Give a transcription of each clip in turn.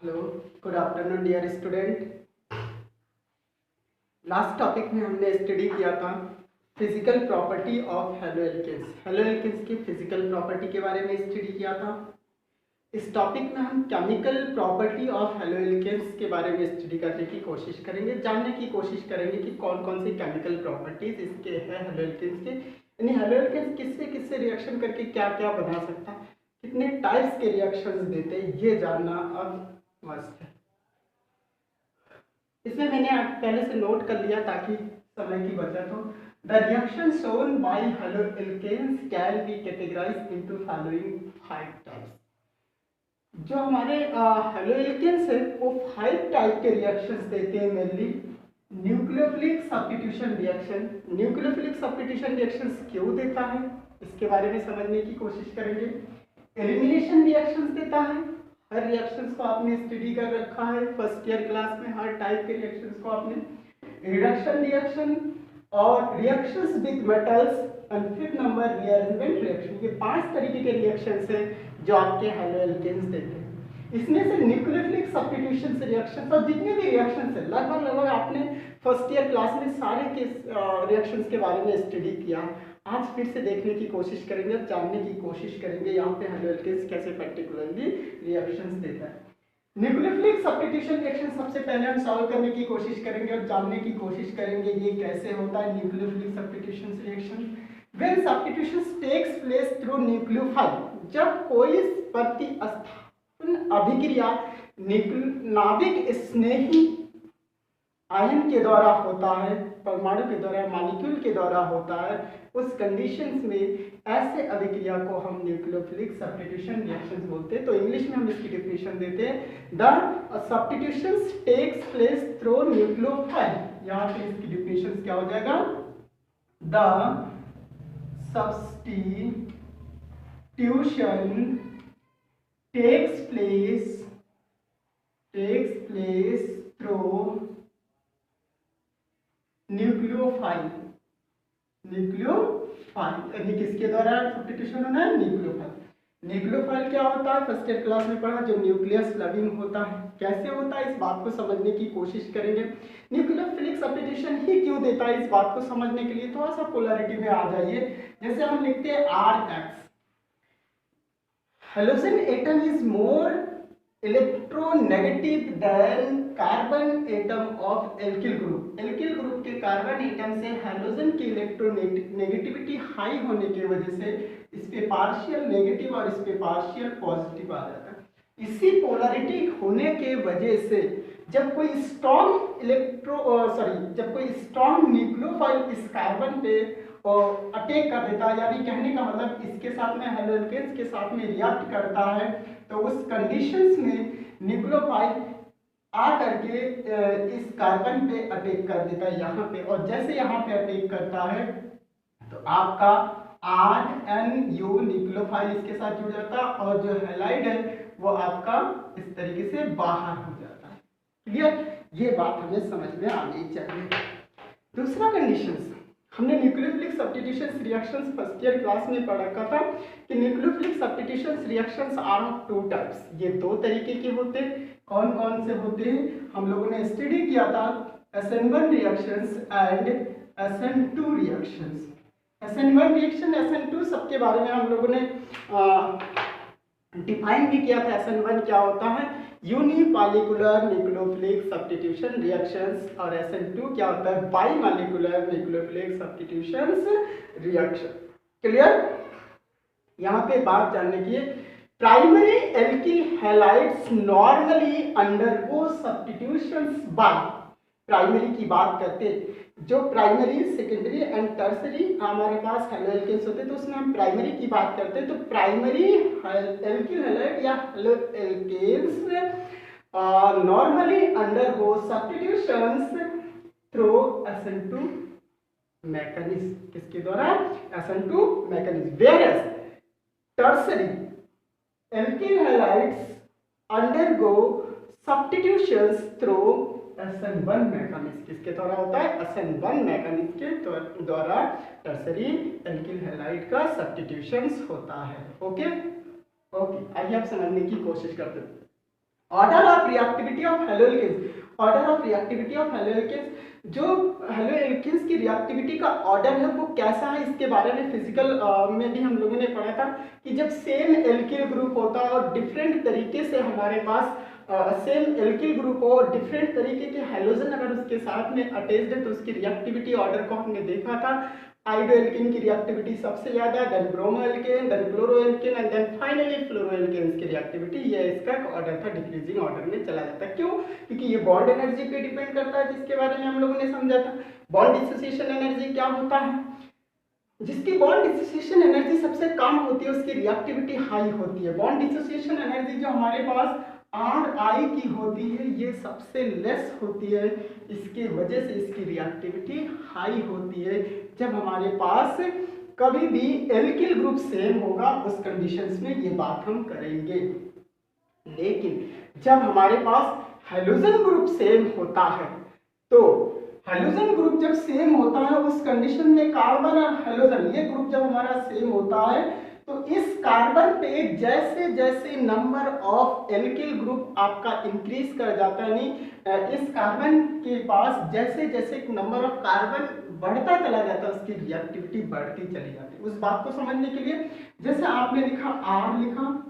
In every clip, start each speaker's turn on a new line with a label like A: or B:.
A: Hello, good afternoon dear student. Last topic में हमने study किया था physical property of halo alkanes. Haloalkanes की फिजिकल प्रॉपर्टी के बारे में स्टडी किया था। इस टॉपिक में हम chemical property of hello alkanes के बारे में स्टडी करने की कोशिश करेंगे, जानने की कोशिश करेंगे कि कौन कौन सी केमिकल प्रॉपर्टीज इसके हैं हेलो एल्केन्स के, यानी हेलो एल्केन्स किससे किससे रिएक्शन करके क्या क्या बना सकता है, कितने टाइप्स के रिएक्शंस देते हैं, ये जानना अब मस्त है। इसमें मैंने पहले से नोट कर लिया ताकि समय की बचत हो। The reaction shown by halo alkanes can be categorized into following 5 types. जो हमारे हेलो एल्केन्स है वो 5 टाइप के रिएक्शंस देते हैं mainly. Nucleophilic substitution reaction. Nucleophilic substitution reactions क्यों देता है इसके बारे में समझने की कोशिश करेंगे। एलिमिनेशन रिएक्शंस देता है। हर रिएक्शंस को आपने स्टडी कर रखा है फर्स्ट ईयर क्लास में, हर टाइप के रिएक्शंस को आपने। रिडक्शन रिएक्शन और reactions with metals and fifth number rearrangement reaction. ये 5 तरीके के रिएक्शंस हैं जो आपके हेलो एल्केन्स देते हैं। इसमें से न्यूक्लियोफिलिक सब्स्टिट्यूशन रिएक्शंस और जितने भी रिएक्शंस हैं लगभग आपने फर्स्ट ईयर क्लास में सारे के रिएक्शंस के बारे में स्टडी किया। आज फिर से देखने की कोशिश करेंगे, जानने की कोशिश करेंगे यहाँ पे हेलो एल्केन्स कैसे पर्टिकुलरली रिएक्शंस देता है। न्यूक्लियोफिलिक सब्स्टिट्यूशन रिएक्शन सबसे पहले हम सॉल्व करने की कोशिश करेंगे और जानने की कोशिश करेंगे ये कैसे होता है nucleophilic substitution reaction. When substitution takes place through nucleophile, जब कोई प्रतिस्थापन अभिक्रिया नाभिक स्नेही आयन के द्वारा होता है, परमाणु के द्वारा, मॉलिक्यूल के द्वारा होता है, उस कंडीशंस में ऐसे अभिक्रिया को हम न्यूक्लियोफिलिक सब्स्टिट्यूशन रिएक्शंस बोलते हैं। तो इंग्लिश में हम इसकी डेफिनेशन देते हैं the substitutions takes place through nucleophile. यहाँ पे इसकी डेफिनेशन क्या हो जाएगा, the substitution takes place through nucleophile यानी किसके द्वारा सब्स्टिट्यूशन होना है, न्यूक्लियोफाइल। न्यूक्लियोफाइल क्या होता है फर्स्ट ईयर क्लास में पढ़ा, जो न्यूक्लियस लविंग होता है। कैसे होता है इस बात को समझने की कोशिश करेंगे। न्यूक्लियोफिलिक सब्स्टिट्यूशन ही क्यों देता है इस बात को समझने के लिए थोड़ा सा पोलैरिटी में आ जाइए। जैसे हम लिखते हैं RX, halogen atom is more electronegative than carbon atom of alkyl group. Alkyl group के कार्बन एटम से हेलोजन की इलेक्ट्रोनेगेटिविटी हाई होने की वजह से इस पे पार्शियल नेगेटिव और इस पे पार्शियल पॉजिटिव आ जाता है। इसी पोलैरिटी होने के वजह से जब कोई स्ट्रॉन्ग जब कोई स्ट्रॉन्ग न्यूक्लियोफाइल इस कार्बन पे अटैक कर देता है, यानी कहने का मतलब इसके साथ में हेलो एल्केन्स के साथ में रिएक्ट करता है, तो उस कंडीशंस में न्यूक्लियोफाइल आ करके इस कार्बन पे अटैक कर देता है यहाँ पे, और जैसे यहाँ पे अटैक करता है तो आपका RNU न्यूक्लियोफाइल इसके साथ जुड़ जाता है और जो हैलाइड है वो आपका इस तरीके से बाहर हो जाता है। क्लियर, ये बात हमें समझ में आनी चाहिए। दूसरा कंडीशंस, हमने nucleophilic substitution reactions first year class में पढ़ रखा था कि nucleophilic substitution reactions are of 2 types. ये 2 तरीके के होते हैं। कौन कौन से होते हैं हम लोगों ने स्टडी किया था, SN1 reactions and SN2 reactions. SN1 reaction, SN2 सबके बारे में हम लोगों ने डिफाइन भी किया था। SN1 क्या होता है, यूनिमॉलिक्यूलर न्यूक्लियोफिलिक सब्स्टिट्यूशन रिएक्शंस, और SN2 क्या होता है, bimolecular nucleophilic substitutions reaction. Clear, यहाँ पे बात जानने की है। Primary alkyl halides normally undergo substitutions by, primary की बात करते हैं, जो प्राइमरी, सेकेंडरी एंड टर्सरी हमारे पास हेलो एल्केन्स होते हैं तो उसमें हम प्राइमरी की बात करते हैं। तो प्राइमरी एल्किल हैलाइड या halo alkanes normally undergo substitutions through SN2 mechanism. किसके द्वारा, SN2 mechanism. Whereas tertiary alkyl halides undergo substitutions through SN1 mechanism. किसके द्वारा होता है, SN1 मैकेनिज्म के द्वारा टर्सरी एल्किल हैलाइड का सब्स्टिट्यूशंस होता है। ओके, आइए आप समझने की कोशिश करते हैं। Order of reactivity of haloalkanes, order of reactivity of haloalkanes, जो हेलोएल्केन्स की रिएक्टिविटी का ऑर्डर है वो कैसा है, इसके बारे में फिजिकल में भी हम लोगों ने पढ़ा था कि जब सेम एल्किल ग्रुप होता है और डिफरेंट तरीके से हमारे पास सेम एल्किल ग्रुप हो, डिफरेंट तरीके के हेलोजन अगर उसके साथ में अटैच्ड है तो उसकी रिएक्टिविटी ऑर्डर को हमने देखा था। आयोडोएल्केन की रिएक्टिविटी सबसे ज्यादा, then bromoalkane, then chloroalkane and then finally fluoroalkanes की रिएक्टिविटी, ये इसका ऑर्डर था, डिक्रीजिंग ऑर्डर में चला जाता है। क्यों? क्योंकि ये बॉन्ड एनर्जी पे डिपेंड करता है, जिसके बारे में हम लोगों ने समझा था। बॉन्ड डिसोसिएशन एनर्जी क्या होता है? जिसकी बॉन्ड डिसोसिएशन एनर्जी सबसे कम होती है उसकी रिएक्टिविटी हाई होती है। बॉन्ड डिसोसिएशन एनर्जी जो हमारे पास RI की होती है ये सबसे लेस होती है, इसके वजह से इसकी रिएक्टिविटी हाई होती है। जब हमारे पास कभी भी एल्किल ग्रुप सेम होगा उस कंडीशंस में ये बात हम करेंगे। लेकिन जब हमारे पास हेलोजन ग्रुप सेम होता है तो हेलोजन ग्रुप जब सेम होता है उस कंडीशन में कार्बन और हेलोजन ये ग्रुप जब हमारा सेम होता है तो इस कार्बन पे जैसे जैसे नंबर ऑफ एल्किल ग्रुप आपका इंक्रीज कर जाता है, यानी इस कार्बन के पास जैसे जैसे नंबर ऑफ कार्बन बढ़ता चला जाता है उसकी रिएक्टिविटी बढ़ती चली जाती है। उस बात को समझने के लिए जैसे आपने लिखा R लिखा,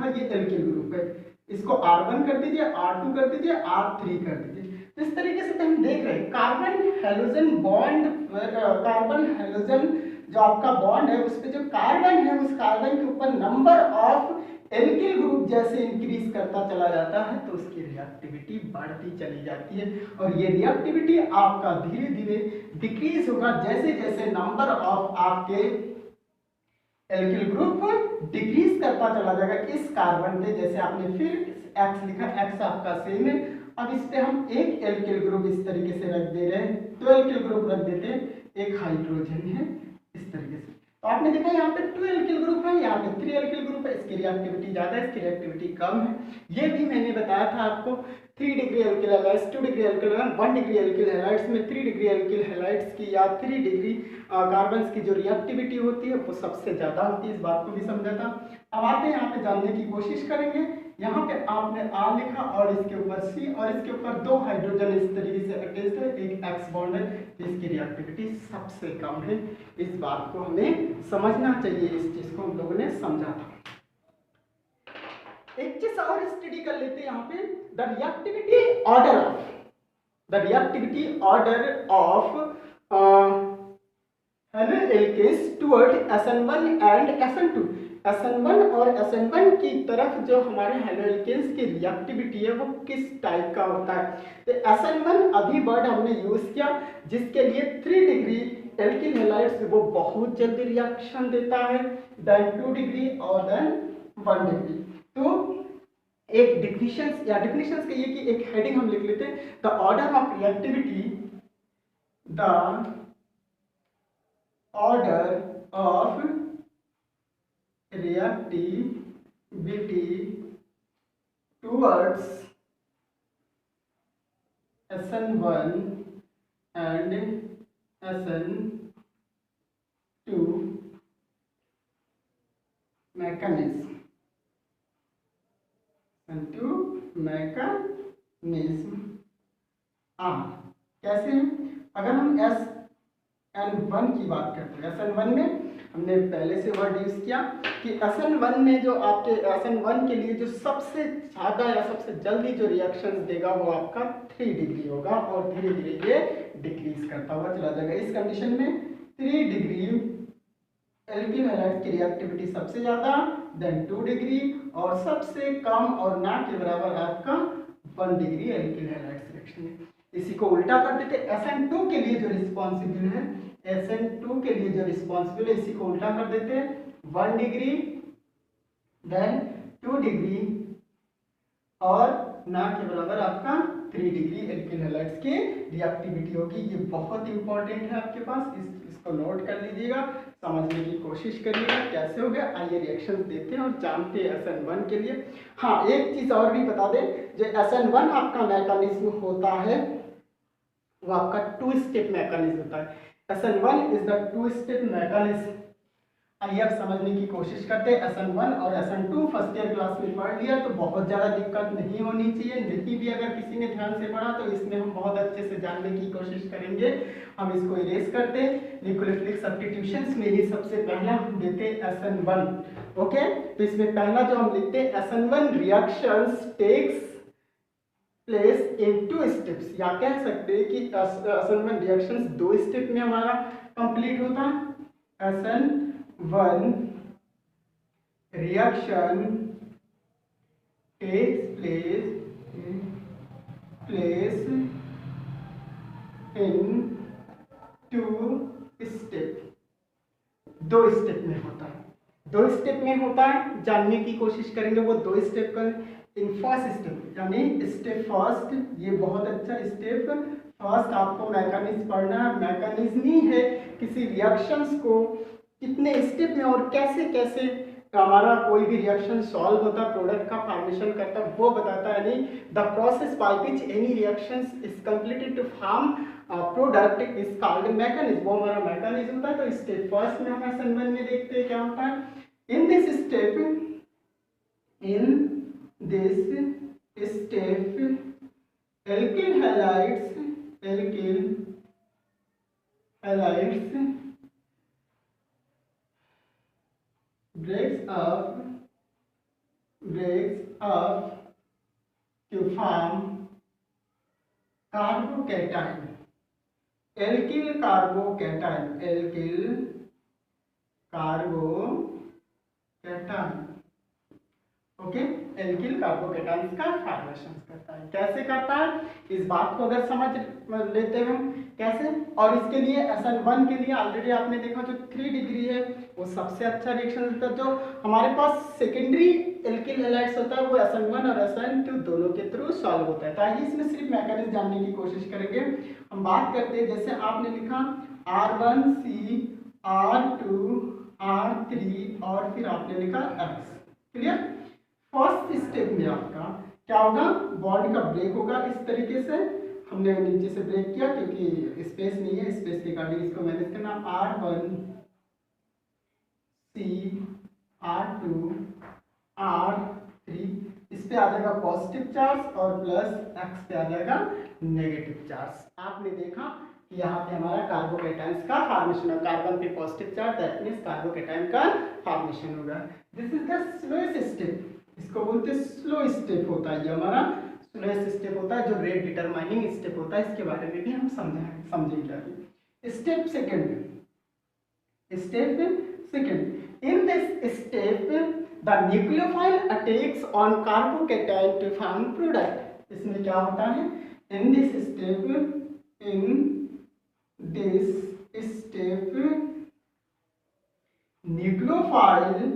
A: ये एल्किल ग्रुप है, इसको R1 कर दीजिए, R2 कर दीजिए, R3 कर दीजिए। इस तरीके से हम देख रहे हैं carbon halogen bond, carbon halogen जो आपका बॉन्ड है उस पे जो कार्बन है उस कार्बन के ऊपर नंबर ऑफ एल्किल ग्रुप जैसे इंक्रीज करता चला जाता है तो उसकी रिएक्टिविटी बढ़ती चली जाती है। और ये रिएक्टिविटी आपका धीरे धीरे डिक्रीज होगा जैसे जैसे नंबर ऑफ आपके एल्किल ग्रुप डिक्रीज करता चला जाएगा इस कार्बन पे। जैसे आपने फिर X लिखा, X आपका सेम है, अब इस पे हम एक एल्किल ग्रुप इस तरीके से रख दे रहे हैं, दो एल्किल ग्रुप रख देते हैं, एक हाइड्रोजन है इस तरीके से। तो आपने देखा यहाँ पे 2 एल्किल ग्रुप है, यहाँ पे 3 एल्किल ग्रुप है, इसकी रिएक्टिविटी ज्यादा है, इसकी रिएक्टिविटी कम है। ये भी मैंने बताया था आपको 3 degree alkyl halides, 2 degree alkyl halides, 1 degree alkyl halides में 3 डिग्री एल्किल हैलाइड्स की या 3 डिग्री कार्बन्स की जो रिएक्टिविटी होती है वो सबसे ज्यादा होती है, इस बात को भी समझा था। अब आते हैं यहाँ पे जानने की कोशिश करेंगे। यहाँ पे आपने R लिखा और इसके ऊपर C और इसके ऊपर 2 हाइड्रोजन इस तरीके से अटैच्ड है, एक X बॉन्ड है, इसकी रिएक्टिविटी सबसे कम है। इस बात को हमें समझना चाहिए, इस चीज को हम लोगों ने समझा था। एक चीज और स्टडी कर लेते हैं यहाँ पे, the reactivity order of haloalkanes toward SN1 and SN2। SN1 और SN1 की तरफ जो हमारे हेलोएल्केन्स की रिएक्टिविटी है वो किस टाइप का होता है? तो SN1 अभी वर्ड हमने यूज किया जिसके लिए 3 डिग्री एल्किल हैलाइड्स वो बहुत जल्दी रिएक्शन देता है, देन 2 डिग्री और देन 1 डिग्री। तो एक डिफिनेशंस या डिफिनेशंस के ये कि एक हेडिंग हम लिख लेते हैं, the order of reactivity, the order of reactivity towards SN1 and SN2 mechanism, कैसे हैं? अगर हम SN1 की बात करते हैं, SN1 में हमने पहले से वर्ड यूज किया कि SN1 में जो आपके SN1 के लिए जो सबसे ज्यादा या सबसे जल्दी जो रिएक्शन देगा वो आपका 3 डिग्री होगा और धीरे धीरे ये डिक्रीज करता हुआ चला जाएगा। इस कंडीशन में 3 डिग्री एल्किल हैलाइड्स की रिएक्टिविटी सबसे ज्यादा, देन 2 डिग्री और सबसे कम और ना के बराबर आपका 1 डिग्री एल्किल हैलाइड्स रिएक्शन है। इसी को उल्टा कर देते, SN2 के लिए जो रिस्पॉन्सिबल है, SN2 के लिए जो रिस्पॉन्सिबल है इसी को उल्टा कर देते हैं, 1 डिग्री देन 2 डिग्री और ना के बराबर आपका 3 डिग्री एल्किल हैलाइड्स की रिएक्टिविटी होगी। ये बहुत इंपॉर्टेंट है आपके पास, इसको नोट कर लीजिएगा, समझने की कोशिश करिएगा कैसे हो गया। आइए रिएक्शन देते हैं और जानते हैं SN1 के लिए। हाँ, एक चीज और भी बता दें, जो SN1 आपका मैकेनिज्म होता है वो आपका 2 स्टेप मैकेनिज्म होता है। SN1 is the 2 step mechanism. आइए अब समझने की कोशिश करते हैं। SN1 और SN2 फर्स्ट ईयर क्लास में पढ़ लिया तो बहुत ज़्यादा दिक्कत नहीं होनी चाहिए। नहीं भी अगर किसी ने ध्यान से पढ़ा तो इसमें हम बहुत अच्छे से जानने की कोशिश करेंगे। हम इसको इरेज करते हैं। न्यूक्लियोफिलिक सब्स्टिट्यूशंस में ही सबसे पहला हम देते हैं SN1। ओके, तो इसमें पहला जो हम लिखते हैं SN1 reactions takes place in 2 steps, या कह सकते हैं कि SN1 रिएक्शंस 2 स्टेप में हमारा कंप्लीट होता है। SN1 reaction takes place in 2 step, 2 step में होता है। 2 स्टेप में होता है, जानने की कोशिश करेंगे वो 2 स्टेप का। इन फर्स्ट स्टेप यानी स्टेप फर्स्ट, ये बहुत अच्छा स्टेप फर्स्ट आपको मैकेनिज्म पढ़ना है। मैकेनिज्म ही है किसी रिएक्शंस को कितने स्टेप में और कैसे कैसे हमारा कोई भी रिएक्शन सॉल्व होता, प्रोडक्ट का फॉर्मेशन करता, वो बताता है। नहीं, the process by which any reactions is completed to form product is called mechanism, वो हमारा मैकेनिज्म होता है। तो स्टेप फर्स्ट में हम SN1 में देखते हैं क्या होता है। In this step alkyl halides breaks up to form carbocation, alkyl carbocation। Okay, alkyl carbocations का फॉर्मेशन करता है। कैसे करता है इस बात को अगर समझ लेते हैं हम कैसे। और इसके लिए SN1 के लिए ऑलरेडी आपने देखा जो 3 डिग्री है वो सबसे अच्छा रिएक्शन होता है। जो हमारे पास सेकेंडरी एल्किल हैलाइड्स होता है वो SN1 और SN2 दोनों के थ्रू सॉल्व होता है। तो आइए इसमें सिर्फ मैकेनिज्म जानने की कोशिश करेंगे। हम बात करते हैं, जैसे आपने लिखा R1C R2 R3 और फिर आपने लिखा X। क्लियर। फर्स्ट स्टेप में आपका क्या होगा, बॉन्ड का ब्रेक होगा इस तरीके से। हमने नीचे से ब्रेक किया क्योंकि स्पेस नहीं है, स्पेस के अकॉर्डिंग इसको मैनेज करना। R1C R2 R3, इस पे आ जाएगा पॉजिटिव चार्ज और प्लस X पे आ जाएगा नेगेटिव चार्ज। आपने देखा कि यहाँ पे हमारा कार्बोकेटाइंस का फॉर्मेशन है। कार्बन पे positive charge, that means carbocation का फॉर्मेशन होगा। This is the slowest step, इसको बोलते हैं स्लो स्टेप होता है। ये हमारा स्लोएस्ट स्टेप होता है जो रेट डिटरमाइनिंग स्टेप होता है। इसके बारे में भी हम समझेंगे अभी। Step second, in this step the nucleophile attacks on carbocation to form product. इसमें क्या होता है, in this step nucleophile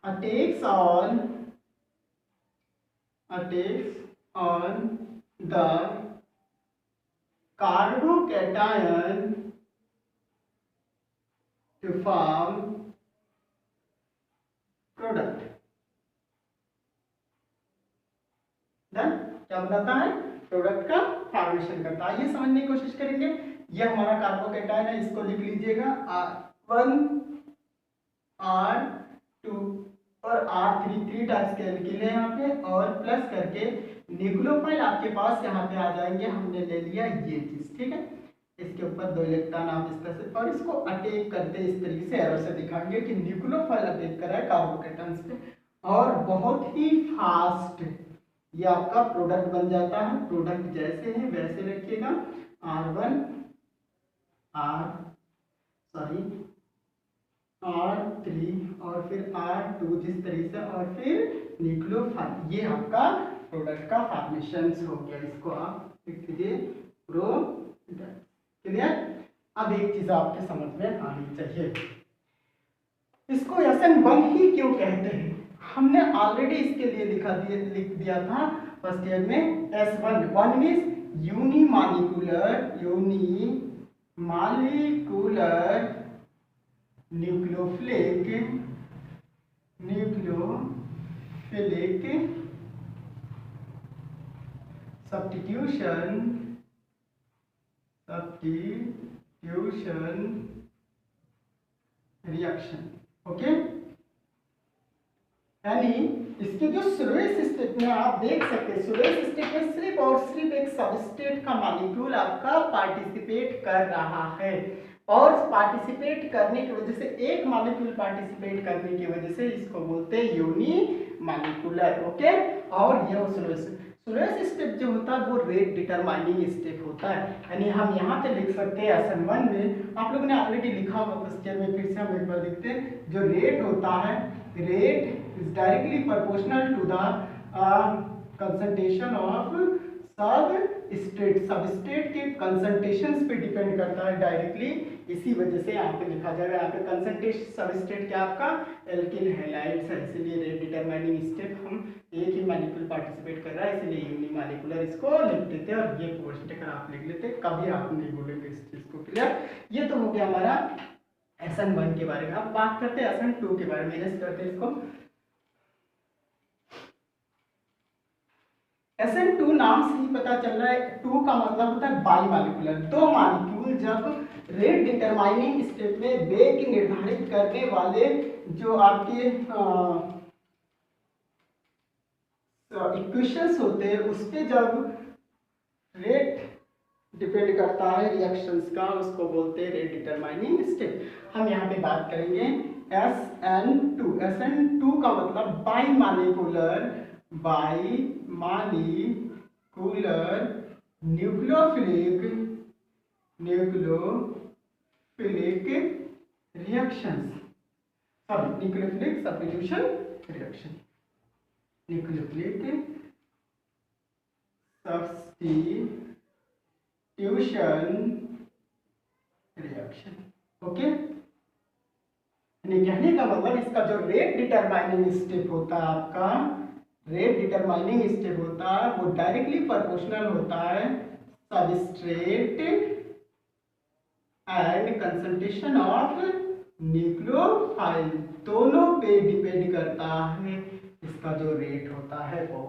A: attacks on the carbocation to form product। Done. क्या बताता है, प्रोडक्ट का फॉर्मेशन करता है। ये समझने की कोशिश करेंगे। ये हमारा कार्बोकेटाइन है, इसको लिख लीजिएगा R1 R2 और R3, 3 टाइप्स के एल्किल है यहाँ पे, और प्लस करके न्यूक्लियोफाइल आपके पास यहाँ पे आ जाएंगे। हमने ले लिया ये चीज, ठीक है। इसके ऊपर 2 इलेक्ट्रॉन आप इस तरह से, और इसको अटैक करते इस तरीके से एरो से दिखाएंगे कि न्यूक्लियोफाइल अटैक कर रहा है कार्बोकेटाइंस पे, और बहुत ही फास्ट ये आपका प्रोडक्ट बन जाता है। प्रोडक्ट जैसे है वैसे रखिएगा। R3 और फिर R2 जिस तरीके से, और फिर न्यूक्लियोफाइल, ये आपका प्रोडक्ट का फॉर्मेशन हो गया। इसको आप लिख दीजिए प्रोडक्ट। क्लियर। अब एक चीज आपके समझ में आनी चाहिए, इसको SN1 ही क्यों कहते हैं। हमने ऑलरेडी इसके लिए लिख दिया था फर्स्ट ईयर में। S1 1 means unimolecular nucleophilic substitution reaction. Okay, यानी इसके जो स्लोएस्ट स्टेप में आप देख सकते हैं, स्लोएस्ट स्टेप में सिर्फ और सिर्फ एक सबस्टेट का मॉलिक्यूल आपका पार्टिसिपेट कर रहा है, और पार्टिसिपेट करने की वजह से एक मॉलिक्यूल पार्टिसिपेट करने की वजह से इसको बोलते हैं यूनिमॉलिक्यूलर। ओके, और ये स्लोएस्ट स्टेप जो होता है वो रेट डिटरमाइनिंग स्टेप होता है। यानी हम यहाँ पे लिख सकते हैं SN1 में, आप लोगों ने ऑलरेडी लिखा होगा क्वेश्चन में, फिर से हम एक बार लिखते हैं। जो रेट होता है, rate is directly proportional to the concentration of substrate के कंसंट्रेशंस पे डिपेंड करता है डायरेक्टली। इसी वजह से यहाँ पे लिखा जाएगा, यहाँ पे कंसंट्रेशन सबस्ट्रेट क्या आपका एल्किल हैलाइड्स है, इसलिए रेट डिटरमाइनिंग स्टेप हम एक ही मॉलिक्यूल पार्टिसिपेट कर रहा है, इसलिए यूनिमॉलिक्यूलर इसको लिख देते हैं, और ये पोस्ट कर आप लिख लेते, कभी आप नहीं बोलेंगे इस चीज को। क्लियर? ये तो हो गया हमारा SN1 के बारे में। अब बात करते हैं SN2 के बारे में। जैसे करते हैं इसको, SN2 नाम से ही पता चल रहा है, 2 का मतलब होता है बाई मॉलिक्यूलर, दो मॉलिक्यूल जब रेट डिटरमाइनिंग स्टेप में वेग निर्धारित करने वाले जो आपके इक्वेशंस होते हैं उस पे जब रेट डिपेंड करता है रिएक्शंस का, उसको बोलते हैं रेट डिटरमाइनिंग स्टेप। हम यहाँ पे बात करेंगे SN2। SN2 का मतलब by molecular nucleophilic reactions, sorry nucleophilic substitution reaction, nucleophilic substitution reaction. Okay, कहने का मतलब इसका जो रेट डिटरमाइनिंग स्टेप होता है, आपका रेट डिटरमाइनिंग स्टेप होता है वो डायरेक्टली प्रोपोर्शनल होता है substrate and concentration of nucleophile, दोनों पे डिपेंड करता है इसका जो रेट होता है वो।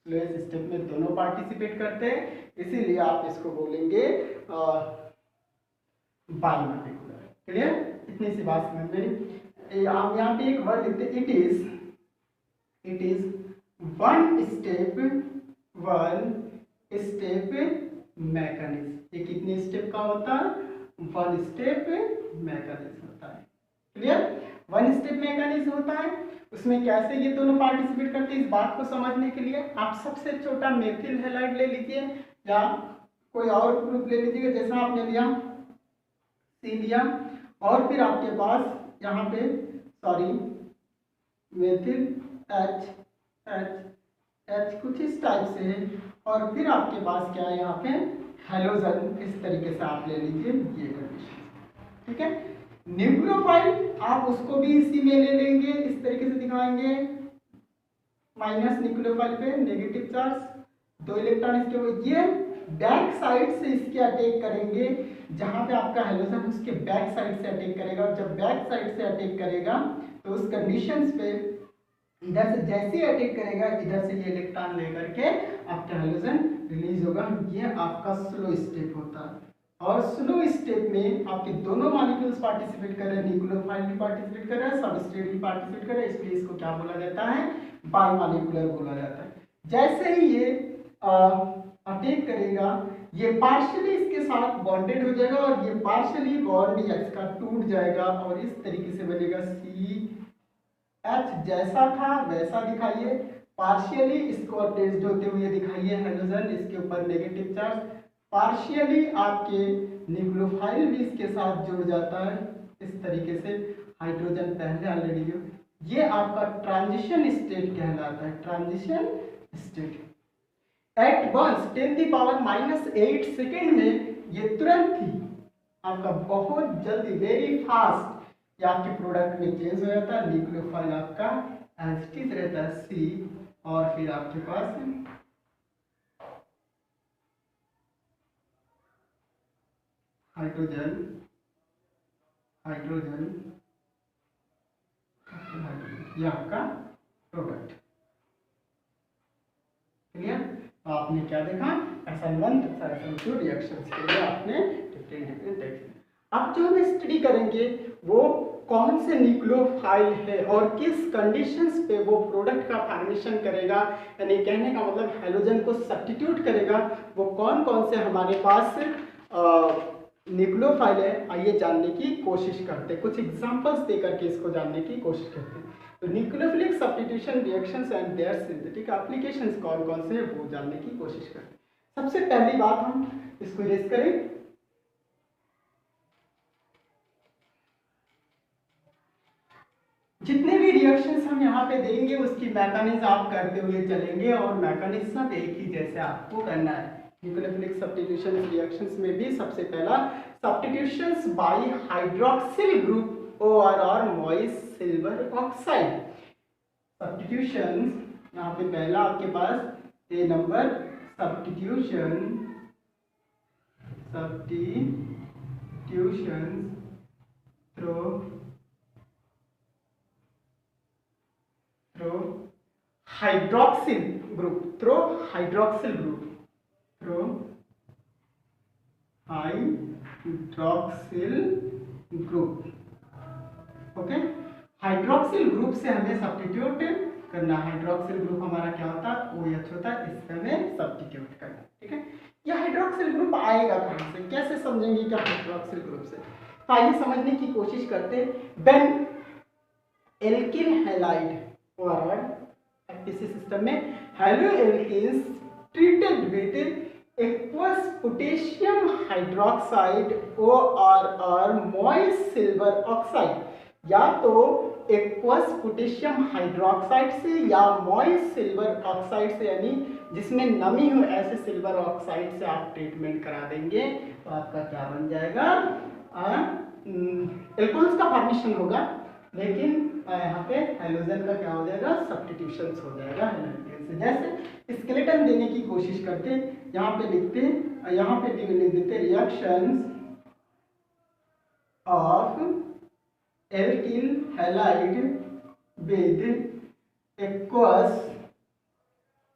A: स्लोएस्ट स्टेप में दोनों पार्टिसिपेट करते हैं, इसीलिए आप इसको बोलेंगे बाई मॉलिक्यूलर। क्लियर? इतनी सी बात समझ में। आप यहाँ पे एक वर्ड लिखते, it is one step mechanism. ये कितने स्टेप का होता है? वन स्टेप मैकेनिज्म होता है। क्लियर? वन स्टेप मैकेनिज्म होता है, उसमें कैसे ये दोनों पार्टिसिपेट करते हैं, इस बात को समझने के लिए आप सबसे छोटा मेथिल हैलाइड ले लीजिए या कोई और ग्रुप ले लीजिएगा, जैसा आपने लिया C लिया, और फिर आपके पास यहाँ पे सॉरी मेथिल H कुछ इस टाइप से है, और फिर आपके पास क्या है यहाँ पे हेलोजन, इस तरीके से आप ले लीजिए ये कंडीशन। ठीक है? न्यूक्लियोफाइल आप उसको भी इसी में ले लेंगे, इस तरीके से दिखाएंगे, माइनस न्यूक्लियोफाइल पे नेगेटिव चार्ज, 2 इलेक्ट्रॉन इसके, ये बैक साइड से इसके अटैक करेंगे, जहां पे आपका हेलोजन उसके बैक साइड से अटैक करेगा, और जब बैक साइड से अटैक करेगा तो उस कंडीशंस पे इधर से जैसे ही अटैक करेगा, इधर से ये इलेक्ट्रॉन लेकर के आपका हेलोजन रिलीज होगा। ये आपका स्लो स्टेप होता है, और स्लो स्टेप में आपके दोनों मॉलिक्यूल्स पार्टिसिपेट कर रहे हैं, न्यूक्लियोफाइल भी पार्टिसिपेट कर रहा है, सबस्ट्रेट भी पार्टिसिपेट कर रहा है, इसलिए इसको क्या बोला जाता है? बाई मॉलिक्यूलर बोला जाता है। जैसे ही ये अटैक करेगा, ये पार्शियली इसके साथ बॉन्डेड हो जाएगा, और ये पार्शियली बॉन्ड इसका टूट जाएगा, और इस तरीके से बनेगा CH, जैसा था वैसा दिखाइए, पार्शियली इसको अटैच्ड होते हुए दिखाइए हेलोजन, इसके ऊपर नेगेटिव चार्ज, पार्शियली आपके न्यूक्लियोफाइल भी इसके साथ जुड़ जाता है, इस तरीके से हाइड्रोजन पहले ऑलरेडी, ये आपका ट्रांजिशन स्टेट कहलाता है, transition state. At once 10⁻⁻8 second में ये तुरंत ही आपका बहुत जल्दी वेरी फास्ट ये आपके प्रोडक्ट में चेंज हो जाता है, न्यूक्लियोफाइल आपका एज इट इज रहता है C, और फिर आपके पास हाइड्रोजन ये आपका प्रोडक्ट। क्लियर? आपने क्या देखा? SN1 तथा SN2 रिएक्शंस के लिए आपने डिफरेंट टाइप्स। अब जो हम स्टडी करेंगे वो कौन से न्यूक्लियोफाइल है और किस कंडीशंस पे वो प्रोडक्ट का फॉर्मेशन करेगा, यानी कहने का मतलब हैलोजन को सब्स्टिट्यूट करेगा, वो कौन कौन से हमारे पास न्यूक्लियोफाइल है, आइए जानने की कोशिश करते हैं। कुछ एग्जांपल्स देकर के इसको जानने की कोशिश करते हैं। तो nucleophilic substitution reactions and their synthetic applications कौन कौन से हैं वो जानने की कोशिश करते हैं। सबसे पहली बात हम इसको रेस करें, जितने भी रिएक्शंस हम यहाँ पे देंगे उसकी मैकेनिज्म आप करते हुए चलेंगे और मैकेनिज्म सब एक ही जैसे आपको करना है। न्यूक्लियोफिलिक सब्स्टिट्यूशन रिएक्शंस में भी सबसे पहला substitutions by hydroxyl group OR moist silver oxide. Substitutions यहाँ पे पहला आपके पास a number substitutions through hydroxyl group, through hydroxyl group, okay. Hydroxyl group से हमें सब्स्टिट्यूट करना। हाइड्रोक्सिल ग्रुप हमारा क्या होता है, OH होता है, इससे हमें सब्स्टिट्यूट करना, ठीक है। यह हाइड्रोक्सिल ग्रुप आएगा कहां से, कैसे समझेंगे क्या हाइड्रोक्सिल ग्रुप से, तो आइए समझने की कोशिश करते हैं। व्हेन एल्किल हैलाइड और एफपीसी सिस्टम में halo alkanes treated with aqueous potassium hydroxide OR moist silver oxide, या तो एक्वस पोटेशियम हाइड्रोक्साइड से या मॉइस्ट सिल्वर ऑक्साइड से, यानी जिसमें नमी हो ऐसे सिल्वर ऑक्साइड से आप ट्रीटमेंट करा देंगे तो आपका क्या बन जाएगा, एल्कोहल्स का फॉर्मेशन होगा, लेकिन यहाँ पे हैलोजन का क्या हो जाएगा, सब्स्टिट्यूशंस हो जाएगा हैलोजन से। जैसे स्केलेटन देने की कोशिश करते हैं, यहाँ पे लिखते हैं, यहाँ पे भी लिख देते reactions of alkyl halide with aqueous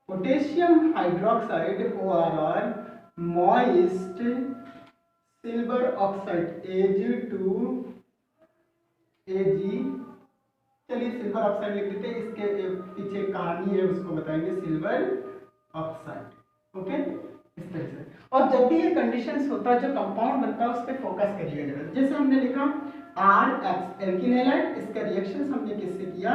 A: potassium hydroxide OR moist silver oxide Ag, चलिए सिल्वर ऑक्साइड लिख देते हैं, इसके पीछे कहानी है उसको बताएंगे, सिल्वर ऑक्साइड, ओके, इस तरह से। और जब भी ये कंडीशंस होता है, जो कंपाउंड बनता है उस पर फोकस करिएगा। जैसे हमने लिखा RH एल्किल हैलाइड, इसका रिएक्शन हमने किससे किया,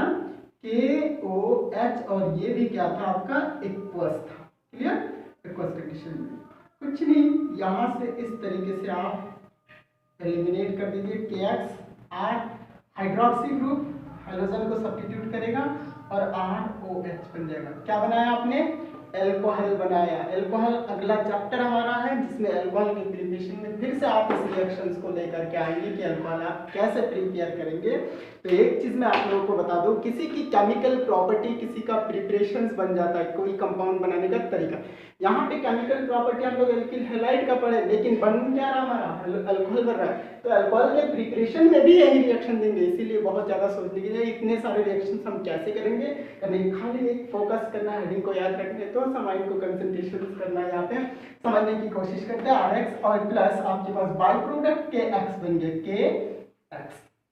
A: KOH, और ये भी क्या था आपका, एक्वस था, क्लियर, एक्वस कंडीशन में कुछ नहीं, यहाँ से इस तरीके से आप एलिमिनेट कर दीजिए KX, R hydroxy group halogen को सब्स्टिट्यूट करेगा और ROH बन जाएगा। क्या बनाया आपने, एल्कोहल बनाया। एल्कोहल अगला चैप्टर हमारा है जिसमें एल्कोहल के प्रिपरेशन में फिर से आप इस रिएक्शंस को लेकर के आएंगे कि एल्कोहल आप कैसे प्रिपेयर करेंगे। तो एक चीज मैं आप लोगों को बता दूं, किसी की केमिकल प्रॉपर्टी, किसी का प्रिपरेशंस बन जाता है, कोई कंपाउंड बनाने का तरीका। यहाँ पे केमिकल प्रॉपर्टी हम लोग एल्किल हैलाइड का पढ़े, लेकिन बन क्या रहा हमारा, अल्कोहल बन रहा है। तो अल्कोहल के प्रिपरेशन में भी यही रिएक्शन देंगे, इसीलिए बहुत ज्यादा सोचने की नहीं, इतने सारे रिएक्शन हम कैसे करेंगे, नहीं खाली एक फोकस करना, हेडिंग को याद रखने, तो माइंड को कंसंट्रेशन करना है, यहाँ पे समझने की कोशिश करते हैं। RX और प्लस आपके पास बाय प्रोडक्ट KX बन गया, KX,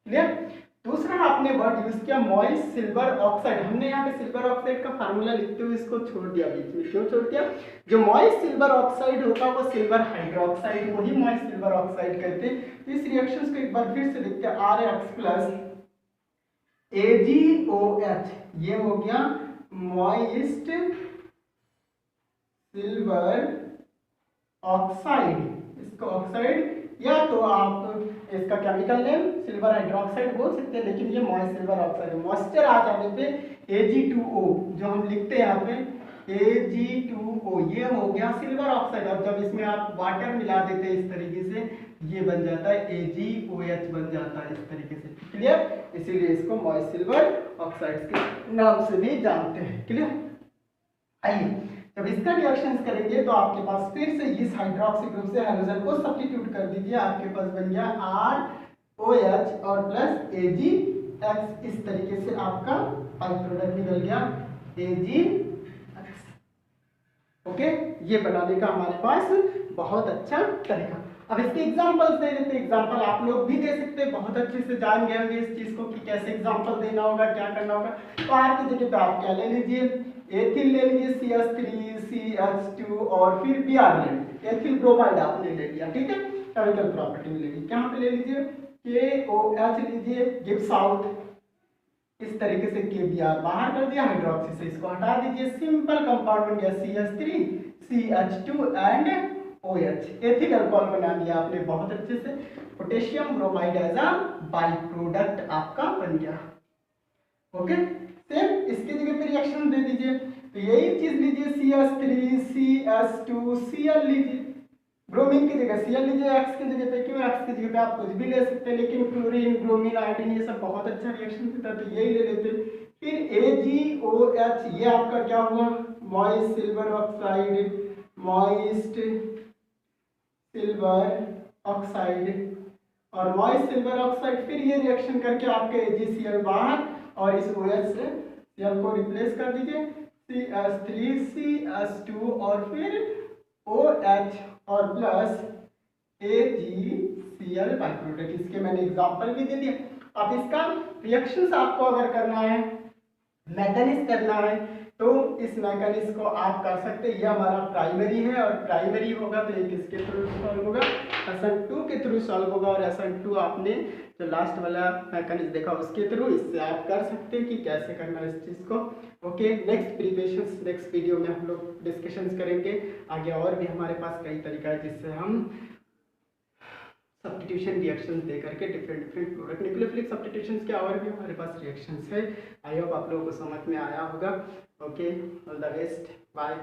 A: क्लियर। दूसरा आपने वर्ड यूज किया मॉइस्ट सिल्वर ऑक्साइड। हमने यहाँ पे सिल्वर ऑक्साइड का फार्मूला लिखते हुए इसको छोड़ दिया बीच में, क्यों छोड़ दिया, जो मॉइस्ट सिल्वर ऑक्साइड होता है वो सिल्वर हाइड्रोक्साइड को ही मॉइस्ट सिल्वर ऑक्साइड कहते हैं। इस रिएक्शंस को एक बार फिर से लिखते हैं, RX प्लस AgOH, ये हो गया मॉइस्ट सिल्वर ऑक्साइड। इसको ऑक्साइड या तो आप इसका केमिकल नेम सिल्वर हाइड्रोक्साइड बोल सकते हैं, लेकिन ये मॉइस्ट सिल्वर ऑक्साइड है। मॉइस्चर आ जाने पे Ag2O जो हम लिखते हैं यहाँ पे Ag2O, ये हो गया सिल्वर ऑक्साइड। अब जब इसमें आप वाटर मिला देते हैं इस तरीके से, ये बन जाता है AgOH बन जाता है इस तरीके से, क्लियर। इसीलिए इसको मॉइस्ट सिल्वर ऑक्साइड के नाम से भी जानते हैं, क्लियर। आइए जब इसका रिएक्शंस करेंगे तो आपके पास फिर से इस हाइड्रोक्सी ग्रुप से हाइड्रोजन को सब्स्टिट्यूट कर दीजिए, आपके पास बन गया ROH और प्लस AgX। इस तरीके से आपका बाई प्रोडक्ट निकल गया AgX, ओके, ये बनाने का हमारे पास बहुत अच्छा तरीका। अब इसके एग्जांपल्स दे देते हैं। एग्जांपल आप लोग भी दे सकते हैं, बहुत अच्छे से जान गए होंगे इस चीज को कि कैसे एग्जांपल देना होगा, क्या करना होगा। तो आर की जगह पे आप क्या ले लीजिए, एथिल ले लीजिए CH3 CH2 और फिर Br ले लीजिए, एथिल ब्रोमाइड आपने ले लिया, ठीक है, केमिकल प्रॉपर्टी में ले लीजिए। कहाँ पे ले लीजिए, KOH लीजिए, गिव्स आउट इस तरीके से KBr बाहर कर दिया, हाइड्रोक्सी से इसको हटा दीजिए, सिंपल कंपाउंड बन गया CH3 CH2 and OH, ethyl alcohol बना दिया आपने बहुत अच्छे से। Potassium bromide as a by product आपका बन गया। ओके, सेम इसके जगह पे रिएक्शन दे दीजिए, तो यही चीज लीजिए CH3 CH2 Cl लीजिए, ब्रोमीन की जगह Cl लीजिए, X की जगह पे, क्यों X की जगह पे आप कुछ भी ले सकते हैं, लेकिन क्लोरीन ब्रोमीन आयोडीन ये सब बहुत अच्छा रिएक्शन देता है, तो यही ले लेते। फिर AgOH, ये आपका क्या हुआ, moist silver oxide, moist silver oxide और मॉइस्ट सिल्वर ऑक्साइड, फिर ये रिएक्शन करके आपके AgCl बाहर और इस OH से Cl को रिप्लेस कर दीजिए, CH3 CH2 और फिर OH और प्लस AgCl बाई प्रोडक्ट। इसके मैंने एग्जांपल भी दे दिए। अब इसका रिएक्शंस आपको अगर करना है, मैकेनिक्स करना है, तो इस मैकेनिक्स को आप कर सकते हैं। ये हमारा प्राइमरी है और प्राइमरी होगा तो ये किसके थ्रू सॉल्व होगा, SN2 के थ्रू सॉल्व होगा। और SN2 आपने जो लास्ट वाला मैकेनिक्स देखा उसके थ्रू, इससे आप कर सकते हैं कि कैसे करना है इस चीज़ को। Okay, next preparations next video में हम लोग डिस्कशंस करेंगे आगे। और भी हमारे पास कई तरीका है जिससे हम सब्स्टिट्यूशन रिएक्शंस दे करके डिफरेंट प्रोडक्ट, न्यूक्लियोफिलिक सब्स्टिट्यूशंस के और भी हमारे पास रिएक्शंस है। आई होप आप लोगों को समझ में आया होगा। Okay, all the best, bye.